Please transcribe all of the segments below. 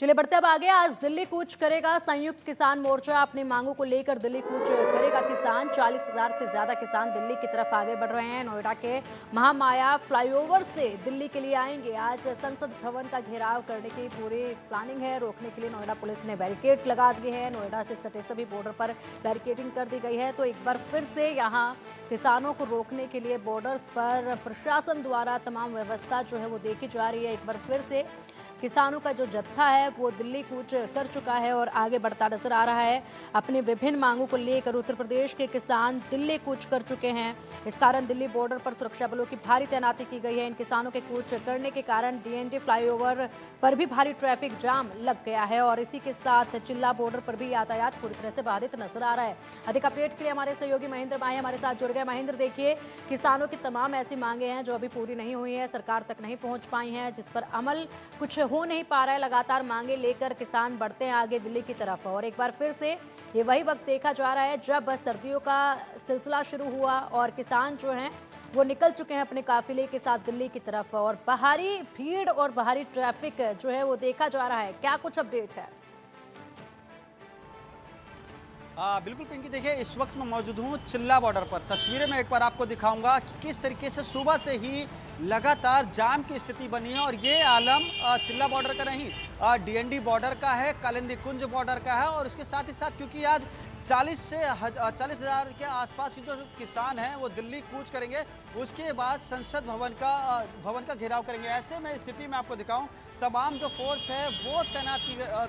चलिए बढ़ते अब आगे। आज दिल्ली कूच करेगा संयुक्त किसान मोर्चा। अपनी मांगों को लेकर दिल्ली कूच करेगा किसान। 40,000 से ज्यादा किसान दिल्ली की तरफ आगे बढ़ रहे हैं। नोएडा के महामाया फ्लाईओवर से दिल्ली के लिए आएंगे। आज संसद भवन का घेराव करने की पूरी प्लानिंग है। रोकने के लिए नोएडा पुलिस ने बैरिकेड लगा दिए हैं। नोएडा से सटे सभी बॉर्डर पर बैरिकेडिंग कर दी गई है। तो एक बार फिर से यहाँ किसानों को रोकने के लिए बॉर्डर्स पर प्रशासन द्वारा तमाम व्यवस्था जो है वो देखी जा रही है। एक बार फिर से किसानों का जो जत्था है वो दिल्ली कूच कर चुका है और आगे बढ़ता नजर आ रहा है। अपनी विभिन्न मांगों को लेकर उत्तर प्रदेश के किसान दिल्ली कूच कर चुके हैं। इस कारण दिल्ली बॉर्डर पर सुरक्षा बलों की भारी तैनाती की गई है। इन किसानों के कूच करने के कारण डीएनडी फ्लाईओवर पर भी भारी ट्रैफिक जाम लग गया है और इसी के साथ चिल्ला बॉर्डर पर भी यातायात पूरी तरह से बाधित नजर आ रहा है। अधिक अपडेट के लिए हमारे सहयोगी महेंद्र माही हमारे साथ जुड़ गए। महेंद्र, देखिए, किसानों की तमाम ऐसी मांगे हैं जो अभी पूरी नहीं हुई है, सरकार तक नहीं पहुंच पाई हैं, जिस पर अमल कुछ हो नहीं पा रहा है। लगातार मांगे लेकर किसान बढ़ते हैं आगे दिल्ली की तरफ और एक बार फिर से ये वही वक्त देखा जा रहा है जब सर्दियों का सिलसिला शुरू हुआ और किसान जो हैं वो निकल चुके हैं अपने काफिले के साथ दिल्ली की तरफ और बाहरी भीड़ और बाहरी ट्रैफिक जो है वो देखा जा रहा है। क्या कुछ अपडेट है? बिल्कुल पिंकी, देखिए इस वक्त मैं मौजूद हूँ चिल्ला बॉर्डर पर। तस्वीरें मैं एक बार आपको दिखाऊंगा कि किस तरीके से सुबह से ही लगातार जाम की स्थिति बनी है और ये आलम चिल्ला बॉर्डर का नहीं, डीएनडी बॉर्डर का है, कालिंदी कुंज बॉर्डर का है। और उसके साथ ही साथ क्योंकि आज 40,000 के आसपास के जो किसान हैं वो दिल्ली कूच करेंगे, उसके बाद संसद भवन का घेराव करेंगे। ऐसे में स्थिति में आपको दिखाऊं, तमाम जो फोर्स है वो तैनात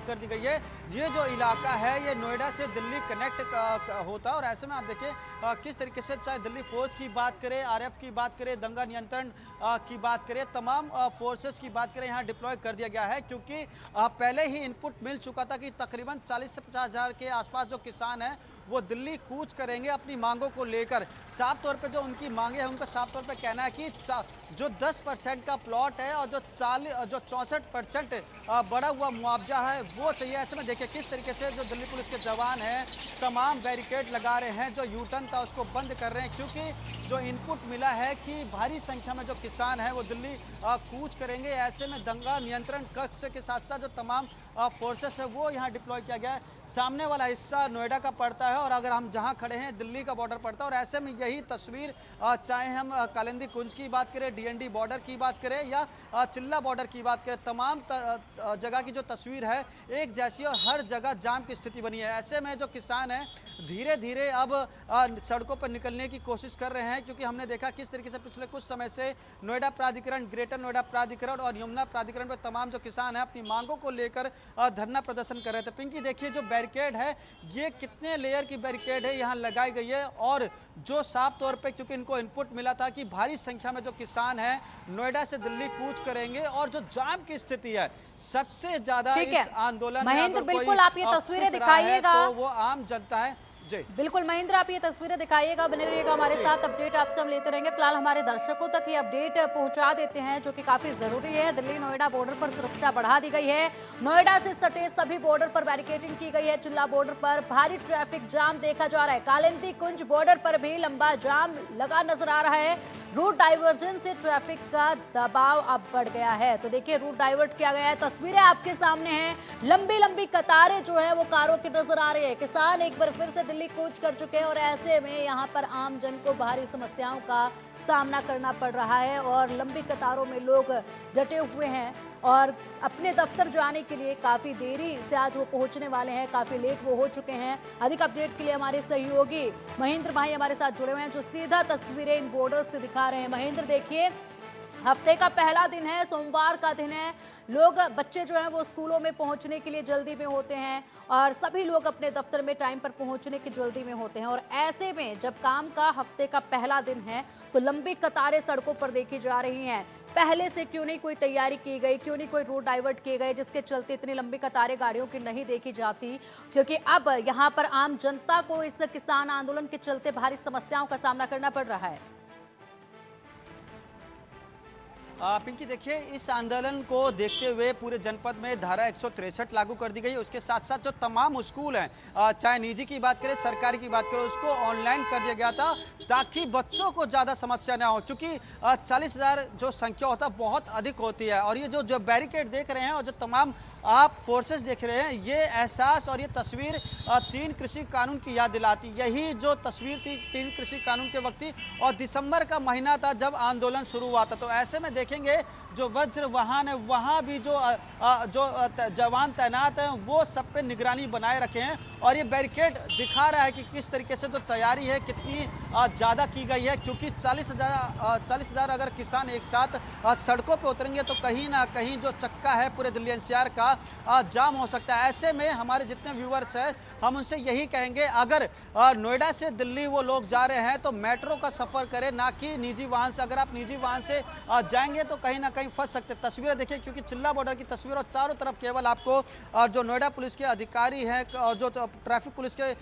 कर दी गई है। ये जो इलाका है ये नोएडा से दिल्ली कनेक्ट होता है और ऐसे में आप देखिए किस तरीके से, चाहे दिल्ली फोर्स की बात करें, आरएफ की बात करें, दंगा नियंत्रण की बात करें, तमाम फोर्सेस की बात करें, यहाँ डिप्लॉय कर दिया गया है। क्योंकि पहले ही इनपुट मिल चुका था कि तकरीबन 40 से 50,000 के आसपास जो किसान हैं वो दिल्ली कूच करेंगे अपनी मांगों को लेकर। साफ तौर पे जो उनकी मांगे हैं उनका साफ तौर पे कहना है कि जो 10% का प्लॉट है और जो 64% बढ़ा हुआ मुआवजा है वो चाहिए। ऐसे में देखिए किस तरीके से जो दिल्ली पुलिस के जवान हैं तमाम बैरिकेड लगा रहे हैं, जो यू टर्न था उसको बंद कर रहे हैं। क्योंकि जो इनपुट मिला है कि भारी संख्या में जो किसान हैं वो दिल्ली कूच करेंगे। ऐसे में दंगा नियंत्रण कक्ष के साथ साथ जो तमाम फोर्सेस है वो यहाँ डिप्लॉय किया गया है। सामने वाला हिस्सा नोएडा का पड़ता है और अगर हम जहाँ खड़े हैं दिल्ली का बॉर्डर पड़ता है और ऐसे में यही तस्वीर, चाहे हम कालिंदी कुंज की बात करें, डीएनडी बॉर्डर की बात करें या चिल्ला बॉर्डर की बात करें, तमाम जगह की जो तस्वीर है एक जैसी और हर जगह जाम की स्थिति बनी है। ऐसे में जो किसान हैं धीरे धीरे अब सड़कों पर निकलने की कोशिश कर रहे हैं। क्योंकि हमने देखा किस तरीके से पिछले कुछ समय से नोएडा प्राधिकरण, ग्रेटर नोएडा प्राधिकरण और यमुना प्राधिकरण पर तमाम जो किसान हैं अपनी मांगों को लेकर धरना प्रदर्शन कर रहे थे। पिंकी, देखिए जो बैरिकेड है ये कितने लेयर की बैरिकेड है यहाँ लगाई गई है और जो साफ तौर पे, क्योंकि इनको इनपुट मिला था कि भारी संख्या में जो किसान हैं नोएडा से दिल्ली कूच करेंगे और जो जाम की स्थिति है सबसे ज्यादा इस आंदोलन में महेंद्र, बिल्कुल आप ये तस्वीरें दिखाइएगा तो वो आम जनता है। बिल्कुल महेंद्र, आप ये तस्वीरें दिखाइएगा, बने रहिएगा हमारे साथ। अपडेट आपसे हम लेते रहेंगे। फिलहाल हमारे दर्शकों तक ये अपडेट पहुंचा देते हैं जो कि काफी जरूरी है। दिल्ली नोएडा बॉर्डर पर सुरक्षा बढ़ा दी गई है। नोएडा से सटे सभी बॉर्डर पर बैरिकेडिंग की गई है। चिल्ला बॉर्डर पर भारी ट्रैफिक जाम देखा जा रहा है। कालिंदी कुंज बॉर्डर पर भी लंबा जाम लगा नजर आ रहा है। रूट डाइवर्जन से ट्रैफिक का दबाव अब बढ़ गया है। तो देखिए रूट डाइवर्ट किया गया है। तस्वीरें आपके सामने हैं। लंबी लंबी कतारें जो है वो कारों की नजर आ रही है। किसान एक बार फिर से दिल्ली कूच कर चुके हैं और ऐसे में यहाँ पर आम जन को भारी समस्याओं का सामना करना पड़ रहा है और लंबी कतारों में लोग डटे हुए हैं और अपने दफ्तर जाने के लिए काफ़ी देरी से आज वो पहुंचने वाले हैं, काफ़ी लेट वो हो चुके हैं। अधिक अपडेट के लिए हमारे सहयोगी महेंद्र भाई हमारे साथ जुड़े हुए हैं जो सीधा तस्वीरें इन बॉर्डर से दिखा रहे हैं। महेंद्र, देखिए हफ्ते का पहला दिन है, सोमवार का दिन है। लोग, बच्चे जो हैं वो स्कूलों में पहुंचने के लिए जल्दी में होते हैं और सभी लोग अपने दफ्तर में टाइम पर पहुंचने की जल्दी में होते हैं और ऐसे में जब काम का हफ्ते का पहला दिन है तो लंबी कतारें सड़कों पर देखी जा रही हैं। पहले से क्यों नहीं कोई तैयारी की गई, क्यों नहीं कोई रूट डाइवर्ट किए गए जिसके चलते इतनी लंबी कतारें गाड़ियों की नहीं देखी जाती। क्योंकि अब यहाँ पर आम जनता को इस किसान आंदोलन के चलते भारी समस्याओं का सामना करना पड़ रहा है। पिंकी, देखिए इस आंदोलन को देखते हुए पूरे जनपद में धारा 163 लागू कर दी गई है। उसके साथ साथ जो तमाम स्कूल हैं, चाहे निजी की बात करें, सरकारी की बात करें, उसको ऑनलाइन कर दिया गया था ताकि बच्चों को ज़्यादा समस्या ना हो। क्योंकि 40,000 जो संख्या होता है बहुत अधिक होती है और ये जो बैरिकेड देख रहे हैं और जो तमाम आप फोर्सेस देख रहे हैं, ये एहसास और ये तस्वीर 3 कृषि कानून की याद दिलाती। यही जो तस्वीर थी 3 कृषि कानून के वक्त थी और दिसंबर का महीना था जब आंदोलन शुरू हुआ था। तो ऐसे में देखेंगे जो वज्र वाहन है वहाँ भी जो जवान तैनात हैं वो सब पे निगरानी बनाए रखे हैं और ये बैरिकेड दिखा रहा है कि किस तरीके से जो तैयारी है कितनी ज़्यादा की गई है, क्योंकि 40,000 अगर किसान एक साथ सड़कों पे उतरेंगे तो कहीं ना कहीं जो चक्का है पूरे दिल्ली एनसीआर का जाम हो सकता है। ऐसे में हमारे जितने व्यूअर्स हैं हम उनसे यही कहेंगे, अगर नोएडा से दिल्ली वो लोग जा रहे हैं तो मेट्रो का सफ़र करें, ना कि निजी वाहन से। अगर आप निजी वाहन से जाएंगे तो कहीं ना कहीं फंस सकते। तस्वीरें देखिए, क्योंकि चिल्ला बॉर्डर की तस्वीर और चारों तरफ केवल आपको जो नोएडा पुलिस के अधिकारी हैं और जो ट्रैफिक पुलिस के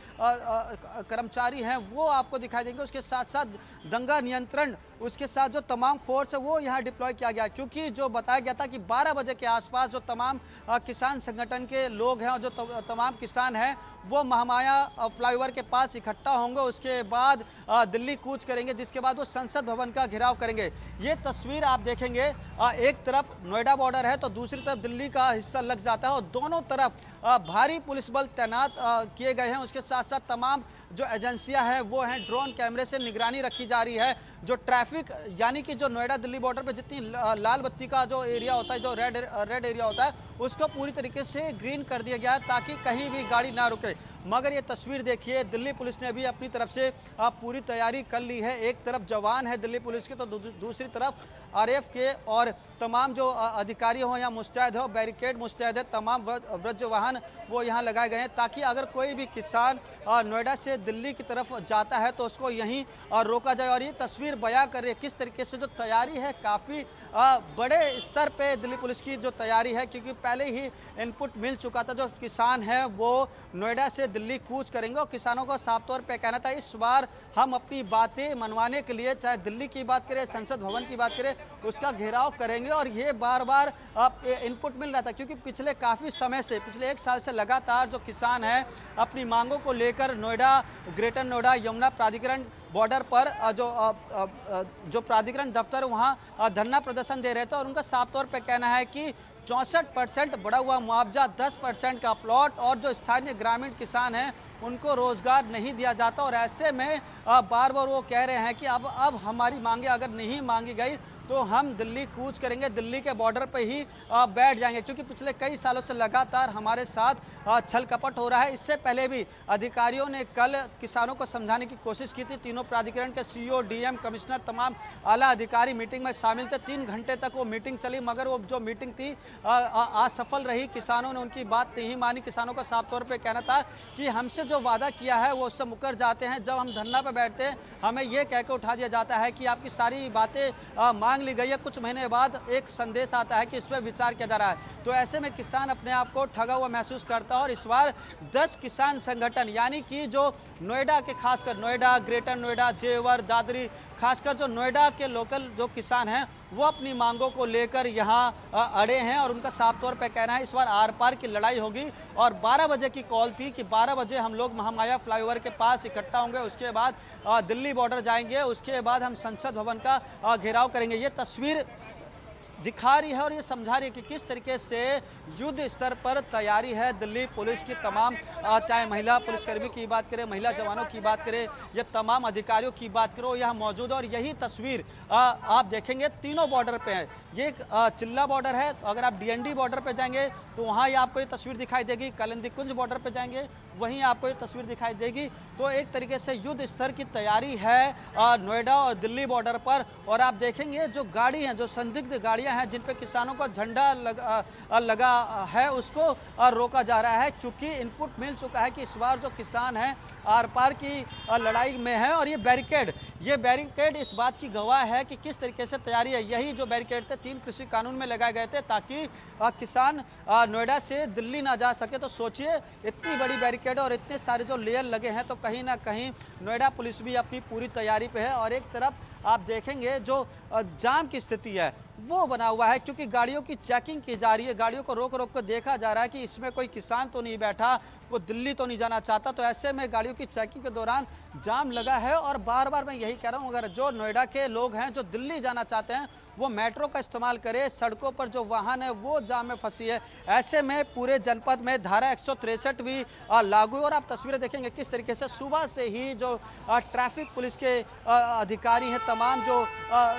कर्मचारी हैं वो आपको दिखाई देंगे। उसके साथ साथ दंगा नियंत्रण, उसके साथ जो तमाम फोर्स है वो यहाँ डिप्लॉय किया गया, क्योंकि जो बताया गया था कि 12 बजे के आसपास जो तमाम किसान संगठन के लोग हैं और जो तमाम किसान हैं वो महामाया फ्लाईओवर के पास इकट्ठा होंगे। उसके बाद दिल्ली कूच करेंगे, जिसके बाद वो संसद भवन का घेराव करेंगे। ये तस्वीर आप देखेंगे, एक तरफ नोएडा बॉर्डर है तो दूसरी तरफ दिल्ली का हिस्सा लग जाता है और दोनों तरफ भारी पुलिस बल तैनात किए गए हैं। उसके साथ साथ तमाम जो एजेंसियां हैं वो हैं, ड्रोन कैमरे से निगरानी रखी जा रही है। जो ट्रैफिक यानी कि जो नोएडा दिल्ली बॉर्डर पे जितनी लाल बत्ती का जो एरिया होता है, जो रेड एरिया होता है, उसको पूरी तरीके से ग्रीन कर दिया गया है ताकि कहीं भी गाड़ी ना रुके। मगर ये तस्वीर देखिए, दिल्ली पुलिस ने भी अपनी तरफ से पूरी तैयारी कर ली है। एक तरफ जवान है दिल्ली पुलिस के तो दूसरी तरफ आरएएफ के और तमाम जो अधिकारी हों या मुस्तैद हो, बैरिकेड मुस्तैद है, तमाम वज्र वाहन वो यहाँ लगाए गए हैं ताकि अगर कोई भी किसान नोएडा से दिल्ली की तरफ जाता है तो उसको यहीं रोका जाए। और ये तस्वीर बयां कर रही है किस तरीके से जो तैयारी है, काफ़ी बड़े स्तर पे दिल्ली पुलिस की जो तैयारी है, क्योंकि पहले ही इनपुट मिल चुका था। जो किसान हैं वो नोएडा से दिल्ली कूच करेंगे और किसानों का साफ तौर पे कहना था इस बार हम अपनी बातें मनवाने के लिए, चाहे दिल्ली की बात करें, संसद भवन की बात करें, उसका घेराव करेंगे। और ये बार बार इनपुट मिल रहा था, क्योंकि पिछले काफ़ी समय से, पिछले 1 साल से लगातार जो किसान हैं अपनी मांगों को लेकर नोएडा, ग्रेटर नोएडा, यमुना प्राधिकरण बॉर्डर पर जो प्राधिकरण दफ्तर वहाँ धरना प्रदर्शन दे रहे थे और उनका साफ तौर पे कहना है कि 64% बढ़ा हुआ मुआवजा, 10% का प्लॉट और जो स्थानीय ग्रामीण किसान हैं उनको रोजगार नहीं दिया जाता। और ऐसे में बार बार वो कह रहे हैं कि अब हमारी मांगे अगर नहीं मांगी गई तो हम दिल्ली कूच करेंगे, दिल्ली के बॉर्डर पे ही बैठ जाएंगे, क्योंकि पिछले कई सालों से लगातार हमारे साथ छल कपट हो रहा है। इससे पहले भी अधिकारियों ने कल किसानों को समझाने की कोशिश की थी। तीनों प्राधिकरण के सीईओ, डीएम, कमिश्नर, तमाम आला अधिकारी मीटिंग में शामिल थे। 3 घंटे तक वो मीटिंग चली, मगर वो जो मीटिंग थी असफल रही। किसानों ने उनकी बात नहीं मानी। किसानों का साफ तौर पर कहना था कि हमसे जो वादा किया है वो उससे मुकर जाते हैं। जब हम धरना पर बैठते हैं हमें ये कह के उठा दिया जाता है कि आपकी सारी बातें मांग ली गई है। कुछ महीने बाद एक संदेश आता है कि इस पर विचार किया जा रहा है। तो ऐसे में किसान अपने आप को ठगा हुआ महसूस करता है और इस बार 10 किसान संगठन, यानी कि जो नोएडा के, खासकर नोएडा, ग्रेटर नोएडा, जेवर, दादरी, खासकर जो नोएडा के लोकल जो किसान हैं वो अपनी मांगों को लेकर यहाँ अड़े हैं और उनका साफ तौर पे कहना है इस बार आर पार की लड़ाई होगी। और 12 बजे की कॉल थी कि 12 बजे हम लोग महामाया फ्लाईओवर के पास इकट्ठा होंगे, उसके बाद दिल्ली बॉर्डर जाएंगे, उसके बाद हम संसद भवन का घेराव करेंगे। ये तस्वीर दिखा रही है और ये समझा रही है कि किस तरीके से युद्ध स्तर पर तैयारी है दिल्ली पुलिस की। तमाम, चाहे महिला पुलिसकर्मी की बात करें, महिला जवानों की बात करें या तमाम अधिकारियों की बात करो, यहाँ मौजूद है। और यही तस्वीर आप देखेंगे तीनों बॉर्डर पे है। ये चिल्ला बॉर्डर है, अगर आप डीएनडी बॉर्डर पे जाएंगे तो वहाँ ये आपको ये तस्वीर दिखाई देगी। कलिंदी कुंज बॉर्डर पे जाएंगे वहीं आपको ये तस्वीर दिखाई देगी। तो एक तरीके से युद्ध स्तर की तैयारी है नोएडा और दिल्ली बॉर्डर पर। और आप देखेंगे जो गाड़ी हैं, जो संदिग्ध गाड़ियां हैं जिन पे किसानों का झंडा लगा है, उसको रोका जा रहा है, क्योंकि इनपुट मिल चुका है कि इस बार जो किसान हैं आर पार की लड़ाई में है। और ये बैरिकेड इस बात की गवाह है कि किस तरीके से तैयारी है। यही जो बैरिकेड थे 3 कृषि कानून में लगाए गए थे ताकि किसान नोएडा से दिल्ली ना जा सके। तो सोचिए, इतनी बड़ी बैरिकेड और इतने सारे जो लेयर लगे हैं, तो कहीं ना कहीं नोएडा पुलिस भी अपनी पूरी तैयारी पे है। और एक तरफ आप देखेंगे जो जाम की स्थिति है वो बना हुआ है, क्योंकि गाड़ियों की चेकिंग की जा रही है। गाड़ियों को रोक रोक कर देखा जा रहा है कि इसमें कोई किसान तो नहीं बैठा, वो दिल्ली तो नहीं जाना चाहता। तो ऐसे में गाड़ियों की चेकिंग के दौरान जाम लगा है और बार-बार मैं यही कह रहा हूँ, अगर जो नोएडा के लोग हैं जो दिल्ली जाना चाहते हैं वो मेट्रो का इस्तेमाल करें। सड़कों पर जो वाहन है वो जाम में फंसी है। ऐसे में पूरे जनपद में धारा 163 भी लागू है और आप तस्वीरें देखेंगे किस तरीके से सुबह से ही जो ट्रैफिक पुलिस के अधिकारी हैं, तमाम जो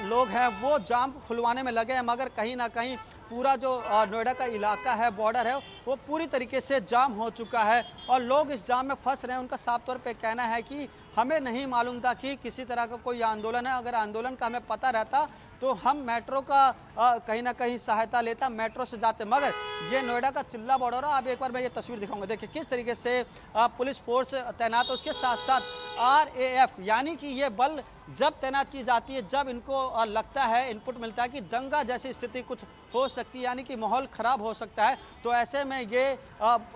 लोग हैं वो जाम को खुलवाने में लगे हैं, मगर कहीं ना कहीं पूरा जो नोएडा का इलाका है, बॉर्डर है, वो पूरी तरीके से जाम हो चुका है और लोग इस जाम में फंस रहे हैं। उनका साफ तौर पे कहना है कि हमें नहीं मालूम था कि किसी तरह का कोई आंदोलन है। अगर आंदोलन का हमें पता रहता तो हम मेट्रो का कहीं ना कहीं सहायता लेता, मेट्रो से जाते, मगर ये नोएडा का चिल्ला बॉर्डर है। अब एक बार मैं ये तस्वीर दिखाऊंगा, देखिए किस तरीके से पुलिस फोर्स तैनात है। उसके साथ साथ RAF यानी कि ये बल जब तैनात की जाती है, जब इनको लगता है, इनपुट मिलता है कि दंगा जैसी स्थिति कुछ हो सकती है, यानी कि माहौल खराब हो सकता है, तो ऐसे में ये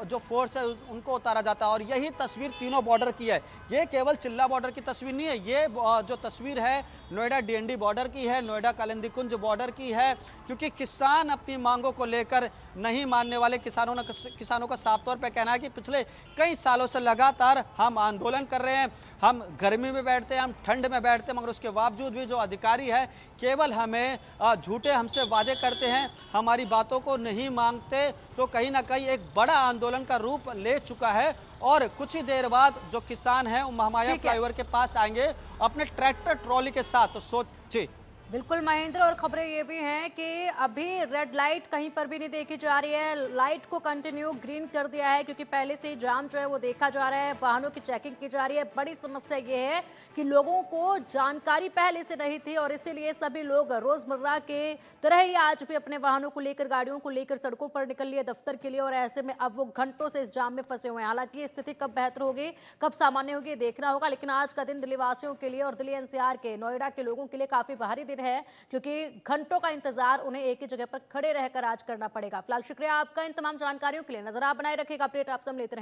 जो फोर्स है उनको उतारा जाता है। और यही तस्वीर तीनों बॉर्डर की है, ये केवल चिल्ला बॉर्डर की तस्वीर नहीं है, ये जो तस्वीर है नोएडा DND बॉर्डर की है, नोएडा कालिंदी कुंज बॉर्डर की है, क्योंकि किसान अपनी मांगों को लेकर नहीं मानने वाले किसानों का साफ तौर पर कहना है कि पिछले कई सालों से लगातार हम आंदोलन कर रहे हैं, हम गर्मी में बैठते हैं, हम ठंड में बैठते हैं, मगर उसके बावजूद भी जो अधिकारी है केवल हमें झूठे हमसे वादे करते हैं, हमारी बातों को नहीं मांगते। तो कहीं ना कहीं एक बड़ा आंदोलन का रूप ले चुका है और कुछ ही देर बाद जो किसान हैं वो महामाया फ्लाईओवर के पास आएंगे अपने ट्रैक्टर ट्रॉली के साथ। तो सोचिए। बिल्कुल महेंद्र, और खबरें ये भी हैं कि अभी रेड लाइट कहीं पर भी नहीं देखी जा रही है, लाइट को कंटिन्यू ग्रीन कर दिया है क्योंकि पहले से ही जाम जो है वो देखा जा रहा है, वाहनों की चेकिंग की जा रही है। बड़ी समस्या ये है कि लोगों को जानकारी पहले से नहीं थी और इसीलिए सभी लोग रोजमर्रा के तरह ही आज भी अपने वाहनों को लेकर, गाड़ियों को लेकर सड़कों पर निकल लिए दफ्तर के लिए, और ऐसे में अब वो घंटों से इस जाम में फंसे हुए हैं। हालांकि स्थिति कब बेहतर होगी, कब सामान्य होगी, देखना होगा, लेकिन आज का दिन दिल्ली वासियों के लिए और दिल्ली NCR के, नोएडा के लोगों के लिए काफी भारी दिन है क्योंकि घंटों का इंतजार उन्हें एक ही जगह पर खड़े रहकर आज करना पड़ेगा। फिलहाल शुक्रिया आपका इन तमाम जानकारियों के लिए। नजर आप बनाए रखिएगा, अपडेट आपसे हम लेते रहेंगे।